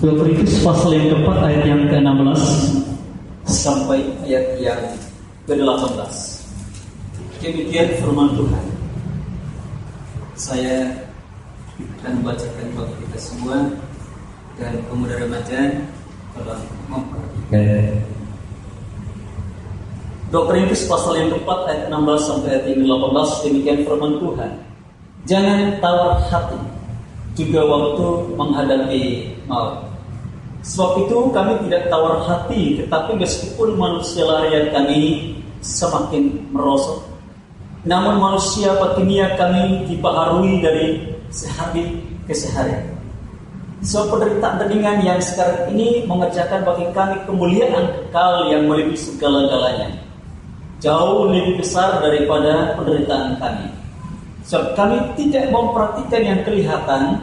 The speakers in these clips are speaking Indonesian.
2 Korintus pasal yang keempat ayat yang ke-16 sampai ayat yang ke-18. Demikian firman Tuhan. Saya akan membacakan bagi kita semua dan pemuda remaja tolong memperhatikan. 2 Korintus pasal yang keempat ayat 16 sampai ayat yang 18. Demikian firman Tuhan. Jangan tawar hati juga waktu menghadapi maut. Sebab itu kami tidak tawar hati, tetapi meskipun manusia lahiriah kami semakin merosot, namun manusia batiniah kami dibaharui dari sehari ke sehari. Sebab penderitaan ringan yang sekarang ini mengerjakan bagi kami kemuliaan kekal yang melebihi segala-galanya, jauh lebih besar daripada penderitaan kami. Sebab kami tidak memperhatikan yang kelihatan,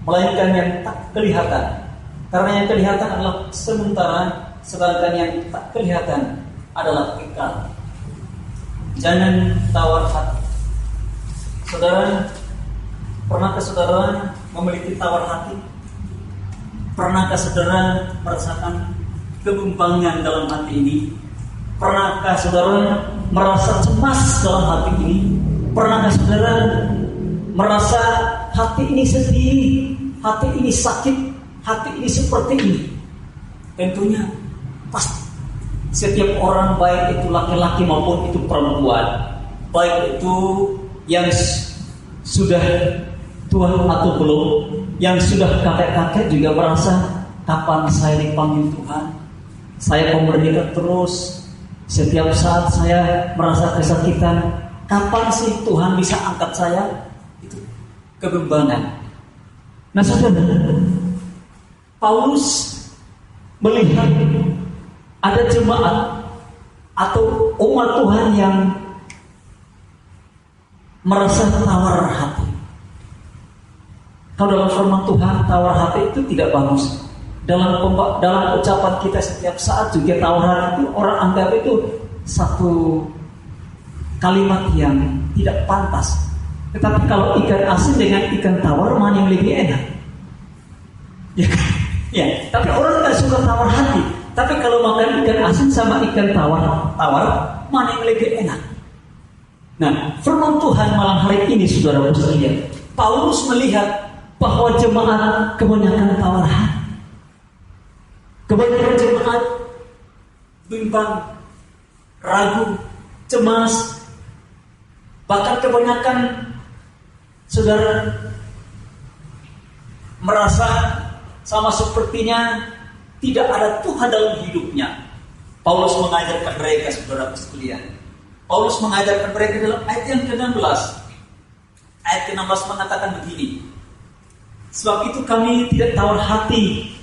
melainkan yang tak kelihatan. Karena yang kelihatan adalah sementara, sedangkan yang tak kelihatan adalah kekal. Jangan tawar hati. Saudara, pernahkah saudara memiliki tawar hati? Pernahkah saudara merasakan kebimbangan dalam hati ini? Pernahkah saudara merasa cemas dalam hati ini? Pernahkah saudara merasa hati ini sedih, hati ini sakit, hati ini seperti ini? Tentunya pasti setiap orang, baik itu laki-laki maupun itu perempuan, baik itu yang sudah tua atau belum, yang sudah kakek-kakek juga merasa, kapan saya dipanggil Tuhan? Saya memberitakan terus, setiap saat saya merasa kesakitan, kapan sih Tuhan bisa angkat saya? Itu kebimbangan. Nah saudara, Paulus melihat ada jemaat atau umat Tuhan yang merasa tawar hati. Kalau dalam firman Tuhan, tawar hati itu tidak bagus. Dalam ucapan kita setiap saat juga tawar hati itu orang anggap itu satu kalimat yang tidak pantas. Tetapi kalau ikan asin dengan ikan tawar, mana yang lebih enak? Ya, tapi orang nggak suka tawar hati. Tapi kalau makan ikan asin sama ikan tawar, mana yang lebih enak? Nah, firman Tuhan malam hari ini, saudara sekalian, Paulus melihat bahwa jemaat kebanyakan tawar hati, kebanyakan jemaat bimbang, ragu, cemas, bahkan kebanyakan saudara merasa sama sepertinya tidak ada Tuhan dalam hidupnya. Paulus mengajarkan mereka, saudara sekalian. Paulus mengajarkan mereka dalam ayat yang ke-16. Ayat ke-16 mengatakan begini. Sebab itu kami tidak tawar hati,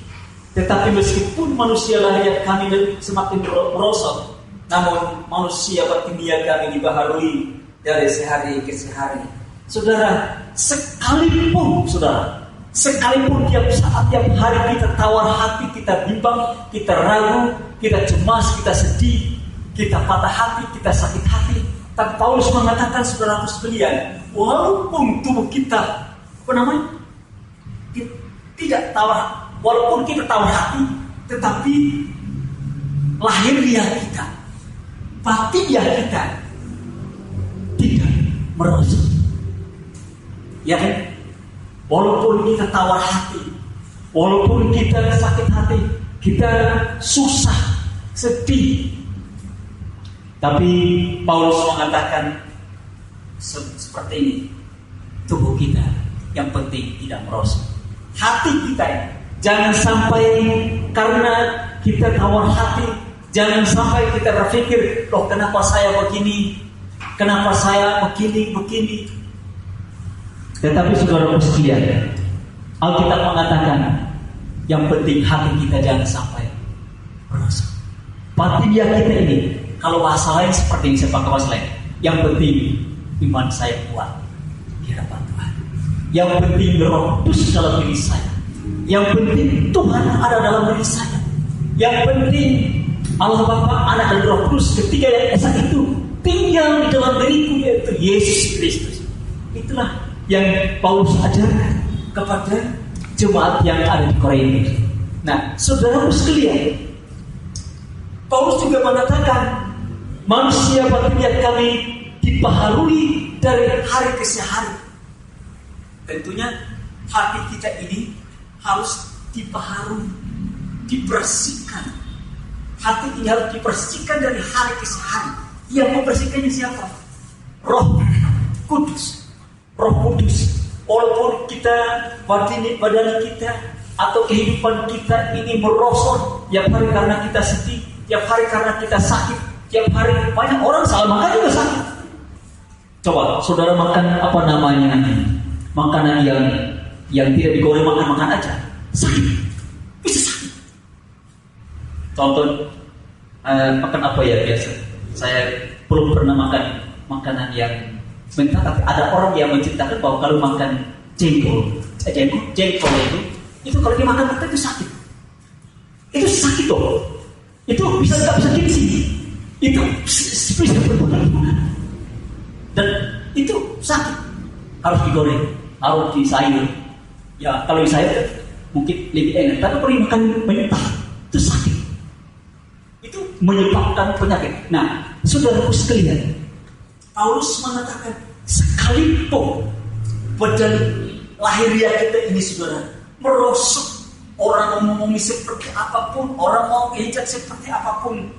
tetapi meskipun manusia lahiriah kami semakin merosot, namun manusia batiniah kami dibaharui dari sehari ke sehari. Saudara, sekalipun tiap saat, tiap hari kita tawar hati, kita bimbang, kita ragu, kita cemas, kita sedih, kita patah hati, kita sakit hati. Tapi Paulus mengatakan, saudara sekalian, walaupun tubuh kita tidak tawar, walaupun kita tawar hati, tetapi lahiriah kita, batiniah kita tidak merosot. Ya kan? Walaupun kita tawar hati, walaupun kita sakit hati, kita susah, sedih, tapi Paulus mengatakan seperti ini, tubuh kita yang penting tidak merosot. Hati kita, jangan sampai karena kita tawar hati, jangan sampai kita berpikir, loh kenapa saya begini, kenapa saya begini. Tetapi saudara sekalian, Alkitab mengatakan yang penting hati kita jangan sampai merosot. Batiniah kita ini, kalau bahasa lain seperti yang saya pakai bahasa lain, yang penting iman saya kuat di hadapan Tuhan. Yang penting Roh Kudus dalam diri saya. Yang penting Tuhan ada dalam diri saya. Yang penting Allah Bapa, Anak dan Roh Kudus, ketiga yang esa itu tinggal di dalam diriku, yaitu Yesus Kristus. Itulah yang Paulus ajarkan kepada jemaat yang ada di Korintus. Nah, saudaraku sekalian, Paulus juga mengatakan manusia batinnya kami dibaharui dari hari ke hari. Tentunya hati kita ini harus dibaharui, dibersihkan. Hati ini harus dibersihkan dari hari ke hari. Yang membersihkannya siapa? Roh Kudus. Roh Kudus. Walaupun kita badan kita atau kehidupan kita ini merosot tiap hari karena kita sedih, tiap hari karena kita sakit, tiap hari banyak orang salah makan juga sakit. Coba saudara makan apa namanya makanan yang tidak digoreng, makan aja sakit, bisa sakit. Contoh makan apa ya biasa? Saya belum pernah makan makanan yang mentah, tapi ada orang yang menceritakan bahwa kalau makan jengkol itu kalau dimakan mentah itu sakit. Itu sakit loh. Itu nggak bisa gengsi. Itu bisa berbuat. Dan itu sakit. Harus digoreng, harus disayur. Ya kalau disayur mungkin lebih enak. Tapi kalau dimakan mentah itu sakit. Itu menyebabkan penyakit. Nah, saudaraku sekalian, Paulus mengatakan sekalipun badan lahiriah kita ini saudara merosot, orang ngomongin seperti apapun, orang mau ejak seperti apapun,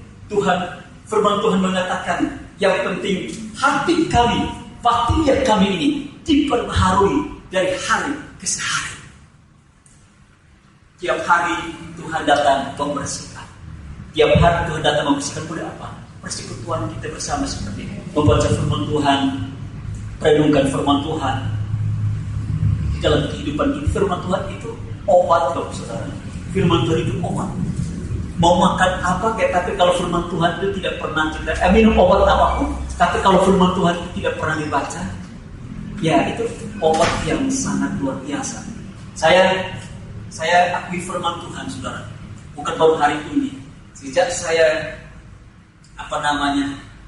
firman Tuhan mengatakan yang penting hati kami, batinnya kami ini diperbaharui dari hari ke hari. Tiap hari Tuhan datang membersihkan. Tiap hari Tuhan datang membersihkan boleh apa? Persekutuan kita bersama seperti ini. Membaca firman Tuhan, renungkan firman Tuhan. Di dalam kehidupan kita, firman Tuhan itu obat loh saudara. Firman Tuhan itu obat. Mau makan apa kayak, tapi kalau firman Tuhan itu tidak pernah kita minum obat apapun, tapi kalau firman Tuhan itu tidak pernah dibaca, ya itu obat yang sangat luar biasa. Saya akui firman Tuhan saudara, bukan baru hari ini. Sejak saya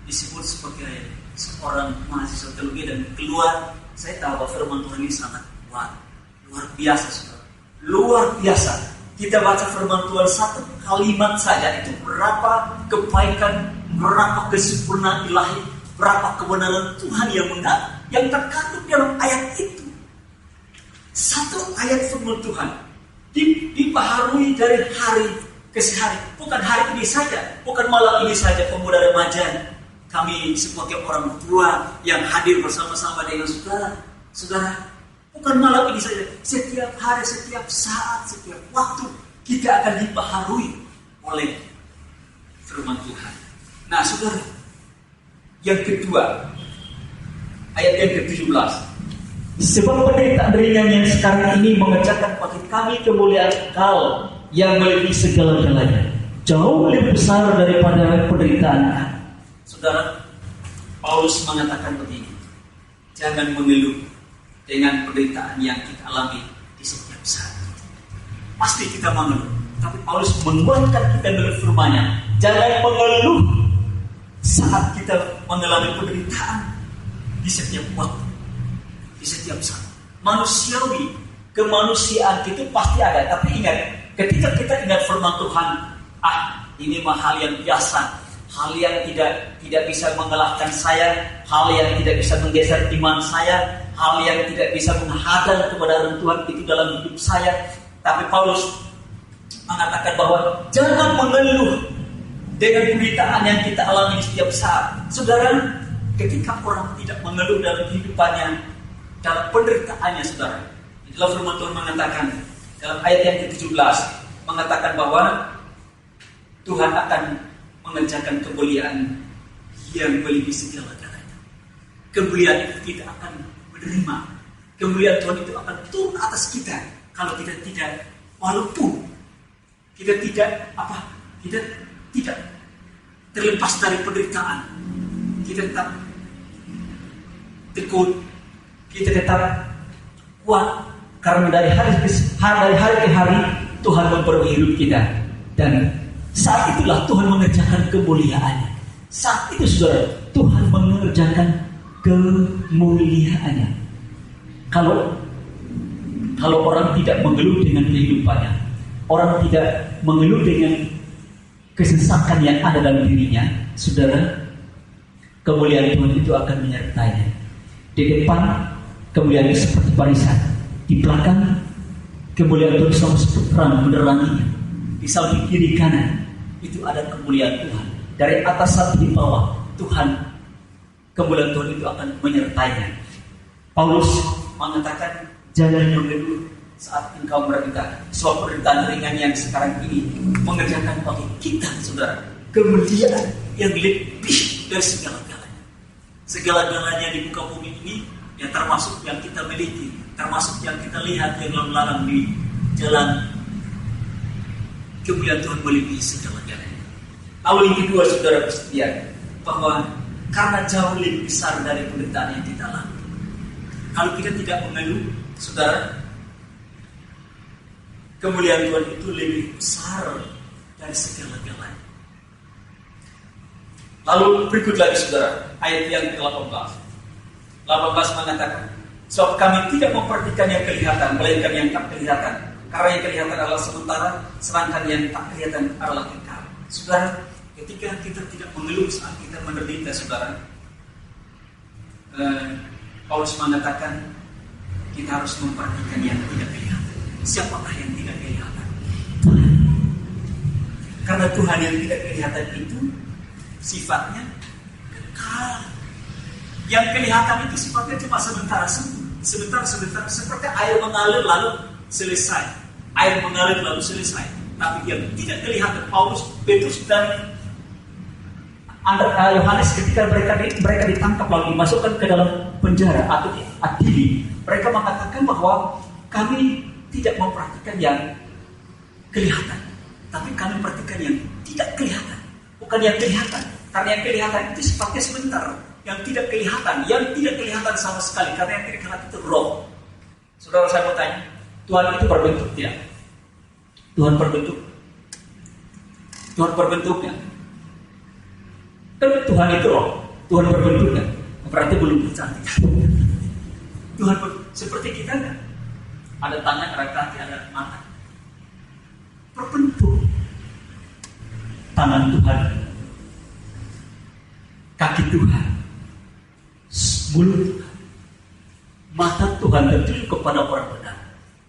disebut sebagai seorang mahasiswa teologi dan keluar, saya tahu bahwa firman Tuhan ini sangat luar biasa saudara. Luar biasa. Kita baca firman Tuhan satu kalimat saja itu berapa kebaikan, berapa kesempurnaan ilahi, berapa kebenaran Tuhan yang terkandung dalam ayat itu. Satu ayat firman Tuhan dibaharui dari hari ke hari. Bukan hari ini saja, bukan malam ini saja pemuda remaja. Kami sebagai orang tua yang hadir bersama-sama dengan saudara, bukan malam ini saja. Setiap hari, setiap saat, setiap waktu kita akan dibaharui oleh firman Tuhan. Nah, saudara, yang kedua, ayat yang ke-17. Sebab penderitaan ringan yang sekarang ini mengerjakan bagi kami kemuliaan kekal yang melebihi segala-galanya, jauh lebih besar daripada penderitaan. Saudara, Paulus mengatakan begini, jangan mengeluh dengan penderitaan yang kita alami di setiap saat. Pasti kita mengeluh, tapi Paulus menguatkan kita dengan firman-Nya, jangan mengeluh saat kita mengalami penderitaan di setiap waktu, di setiap saat. Manusiawi, kemanusiaan itu pasti ada, tapi ingat, ketika kita ingat firman Tuhan, ini mah hal yang biasa, hal yang tidak bisa mengalahkan saya, hal yang tidak bisa menggeser iman saya, hal yang tidak bisa menghadang kebenaran Tuhan itu dalam hidup saya. Tapi Paulus mengatakan bahwa jangan mengeluh dengan penderitaan yang kita alami di setiap saat. Saudara, ketika orang tidak mengeluh dalam kehidupannya, dalam penderitaannya, saudara, dalam firman Tuhan mengatakan dalam ayat yang ke-17 mengatakan bahwa Tuhan akan mengerjakan kemuliaan yang melebihi segala-galanya. Kemuliaan itu kita akan menerima. Kemuliaan Tuhan itu akan turun atas kita kalau kita tidak, walaupun kita tidak terlepas dari penderitaan, kita tetap tekun, kita tetap kuat, karena dari hari ke hari Tuhan memperbaiki hidup kita, dan saat itulah Tuhan mengerjakan kemuliaannya. Saat itu saudara, Tuhan mengerjakan kemuliaannya. Kalau orang tidak mengeluh dengan kehidupannya, orang tidak mengeluh dengan kesesakan yang ada dalam dirinya, saudara, kemuliaan Tuhan itu akan menyertainya. Di depan kemuliaan itu seperti barisan, di belakang kemuliaan Tuhan sama seperti terang meneranginya. Di samping kiri kanan itu ada kemuliaan Tuhan. Dari atas sampai di bawah Tuhan, kemuliaan Tuhan itu akan menyertainya. Paulus mengatakan, jangan mengeluh saat engkau menderita, sebab penderitaan ringan yang sekarang ini mengerjakan bagi kita, saudara, kemuliaan yang lebih dari segala-galanya. Segala-galanya di muka bumi ini, yang termasuk yang kita miliki, termasuk yang kita lihat yang lalu-lalang di jalan, kemuliaan Tuhan melebihi segala-galanya. Lalu yang kedua, saudara sekalian, bahwa karena jauh lebih besar dari penderitaan yang kita alami, kalau kita tidak mengeluh, saudara, kemuliaan Tuhan itu lebih besar dari segala-galanya. Lalu berikut lagi, saudara, ayat yang ke-18. 18 mengatakan, sebab kami tidak memperhatikan yang kelihatan, melainkan yang tak kelihatan. Karena yang kelihatan adalah sementara, sedangkan yang tak kelihatan adalah kekal. Saudara, ketika kita tidak mengeluh saat kita menderita, saudara, Paulus mengatakan kita harus memperhatikan yang tidak kelihatan. Siapakah yang tidak kelihatan? Karena Tuhan yang tidak kelihatan itu sifatnya kekal. Yang kelihatan itu sifatnya cuma sebentar, seperti air mengalir lalu selesai. Air mengalir lalu selesai. Tapi yang tidak kelihatan, Paulus, Petrus dan Yohanes ketika mereka ditangkap lalu dimasukkan ke dalam penjara atau diadili, mereka mengatakan bahwa kami tidak memperhatikan yang kelihatan, tapi kami perhatikan yang tidak kelihatan, bukan yang kelihatan. Karena yang kelihatan itu sifatnya sebentar, yang tidak kelihatan sama sekali. Karena yang tidak kelihatan itu roh. Saudara, saya mau tanya, Tuhan itu berbentuk tidak? Tuhan berbentuknya. Kan Tuhan itu roh, Tuhan berbentuknya. Berarti belum bercantik. Tuhan seperti kita kan? Ada tangan, ada kaki, ada mata. Berbentuk. Tangan Tuhan, kaki Tuhan, mulut Tuhan, mata Tuhan tertuju kepada orang benar.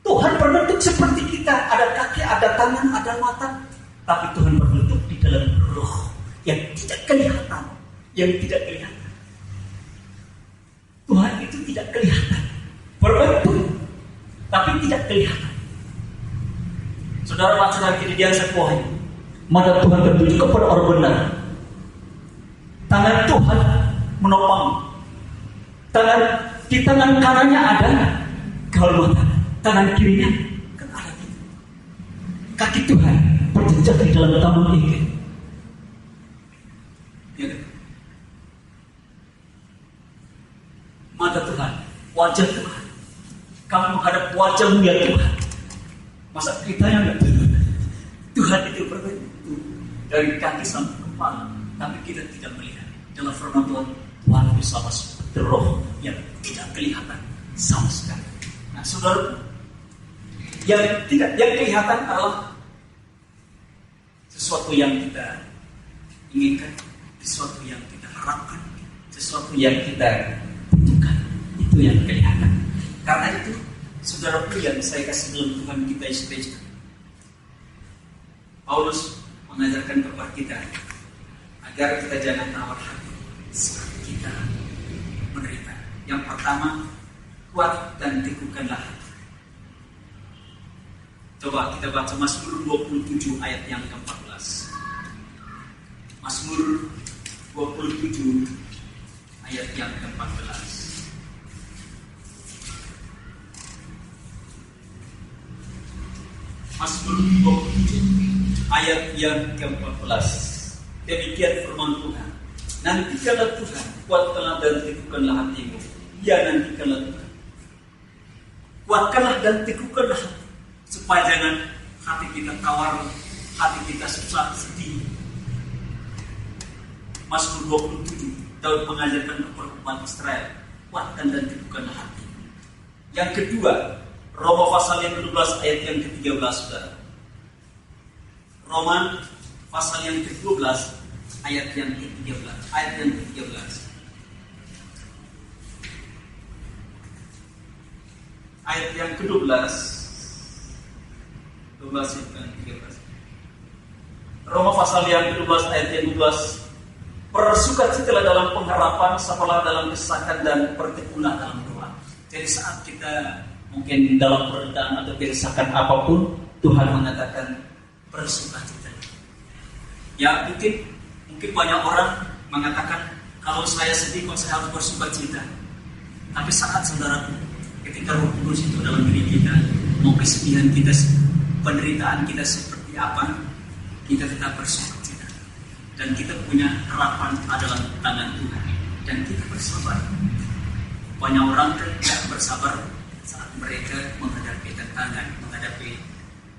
Tuhan berbentuk seperti kita, ada kaki, ada tangan, ada mata, tapi Tuhan berbentuk di dalam roh yang tidak kelihatan, Tuhan itu tidak kelihatan, berbentuk tapi tidak kelihatan. Saudara baca lagi di Kejadian 10 ayat, mata Tuhan tertuju kepada orang benar. Tangan Tuhan menopang. Di tangan kanannya ada kehormatan, tangan kirinya kan ada gitu. Kaki Tuhan berjejak di dalam taman ini. Ya kan? Mata Tuhan, wajah Tuhan. Kamu menghadap wajah-Mu ya Tuhan. Masa kita yang enggak? Tuhan itu berbentuk dari kaki sampai kepala, tapi kita tidak melihat. Dalam firman Tuhan, Tuhan bersama seperti roh yang tidak kelihatan sama sekali. Nah, saudara, yang kelihatan adalah sesuatu yang kita inginkan, sesuatu yang kita harapkan, sesuatu yang kita butuhkan. Itu yang kelihatan. Karena itu, saudaraku yang saya kasih dalam Tuhan kita Yesus Kristus, Paulus mengajarkan kepada kita agar kita jangan tawar hati saat kita menderita. Yang pertama, kuat dan teguhkanlah hati. Coba kita baca Mazmur 27 ayat yang ke-14. Mazmur 27 ayat yang ke-14. Mazmur 27 ayat yang ke-14. Demikian firman Tuhan. Nantikanlah Tuhan, kuatkanlah dan teguhkanlah hatimu. Ya, nantikanlah Tuhan. Kuatkanlah dan teguhkanlah hati, supaya jangan hati kita tawar, hati kita susah, sedih. Mazmur 27, Daud mengajarkan kepada umat Israel, kuatkan dan teguhkanlah hati. Yang kedua, Roma pasal yang ke-12 ayat yang ke-13, saudara. Roma pasal yang ke-12 ayat yang ke-13. Ayat yang ke-13. Ayat yang ke-12 dan 13. Roma pasal yang ke-12 ayat yang ke-12. Bersukacitalah dalam pengharapan, sabarlah dalam kesakan dan bertekunlah dalam doa. Jadi saat kita mungkin dalam penderitaan atau keresahan apapun, Tuhan mengatakan bersukacita. Ya mungkin banyak orang mengatakan kalau saya sedih kok saya harus bersukacita. Tapi saat saudara, ketika Roh Kudus itu dalam diri kita, mau kesedihan kita, penderitaan kita seperti apa, kita tetap bersukacita. Dan kita punya harapan adalah tangan Tuhan. Dan kita bersabar. Banyak orang tidak bersabar saat mereka menghadapi tantangan, menghadapi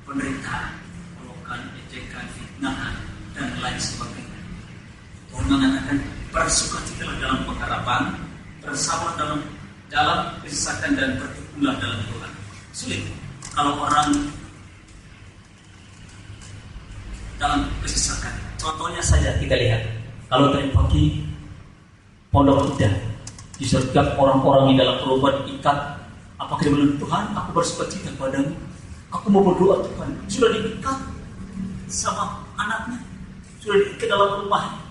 penderitaan, pelokan, ejekan, fitnahan, dan lain sebagainya. Tuhan mengatakan bersukacitalah dalam pengharapan, bersabar dalam kesesakan dan bertekunlah dalam Tuhan. Sulit kalau orang dalam kesesakan. Contohnya saja kita lihat, kalau tadi pagi pondok kita disergap orang-orang di dalam perubahan ikat, apakah dia bilang, Tuhan aku bersukacita padamu, aku mau berdoa Tuhan, sudah diikat sama anaknya, sudah diikat dalam rumah.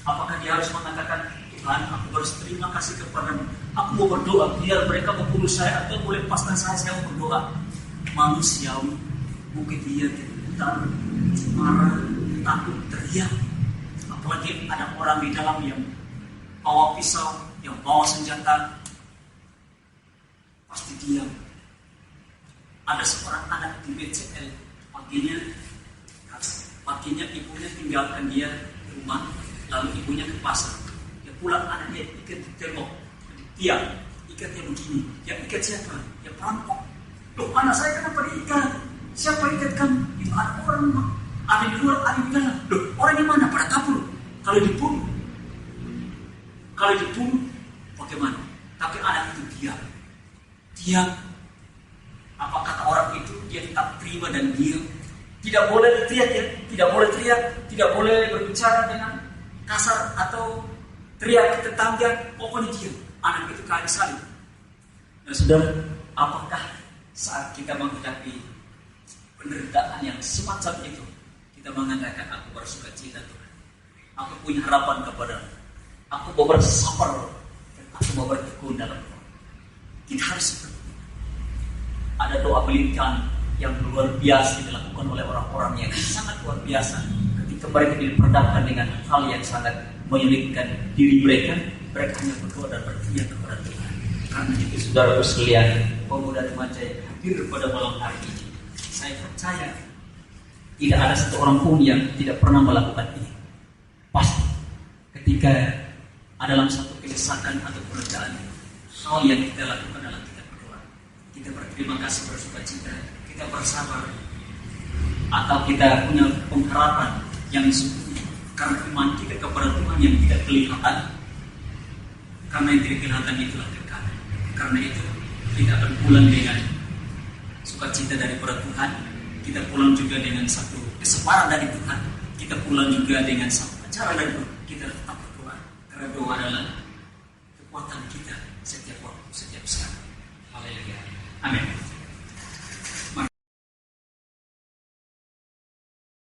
Apakah dia harus mengatakan, Tuhan aku berterima kasih kepadamu, aku mau berdoa, biar mereka membunuh saya atau boleh lepaskan saya mau berdoa. Manusiawi, mungkin dia tidak marah, takut, teriak. Apalagi ada orang di dalam yang bawa pisau, yang bawa senjata, pasti diam. Ada seorang anak di BCL, paginya ibunya tinggalkan dia di rumah, lalu ibunya ke pasar. Dia pulang, anaknya ikat di tembok, di tiang, ikatnya begini. Yang ikat siapa? Ya perampok. Loh, anak saya kenapa diikat? Siapa ikat kamu? Itu ada orang, ada di luar, ada di dalam. Loh, orang di mana? Pada kabur. Kalau dibunuh, bagaimana? Tapi anak itu diam. Diam. Apa kata orang itu? Dia tetap terima dan diam. Tidak boleh teriak, ya. Tidak boleh teriak, tidak boleh berbicara dengan kasar atau teriak ke tetangga. Pokoknya diam. Anak itu kain salib. Nah, saudara, apakah saat kita menghadapi penderitaan yang semacam itu, kita mengatakan aku bersukacita Tuhan, aku punya harapan kepadamu, aku mau bersabar dan aku mau bertekun dalam Tuhan. Kita harus seperti itu. Ada doa pelikan yang luar biasa dilakukan oleh orang-orang yang sangat luar biasa ketika mereka diperhadapkan dengan hal yang sangat menyulitkan diri mereka hanya berdoa dan berteriak kepada Tuhan. Karena itu saudara sekalian, pemuda remaja yang hadir pada malam hari ini, saya percaya tidak ada satu orang pun yang tidak pernah melakukan ini. Pasti ketika ada dalam satu kesesakan atau penderitaan, hal yang kita lakukan adalah kita berdoa, kita berterima kasih, bersukacita, kita bersabar, atau kita punya pengharapan yang sesungguhnya karena iman kita kepada Tuhan yang tidak kelihatan. Karena yang tidak kelihatan itulah dekat. Karena itu kita akan pulang dengan sukacita daripada Tuhan. Kita pulang juga dengan satu kesabaran dari Tuhan. Kita pulang juga dengan satu acara dari Tuhan. Kita tetap berdoa. Karena doa adalah kekuatan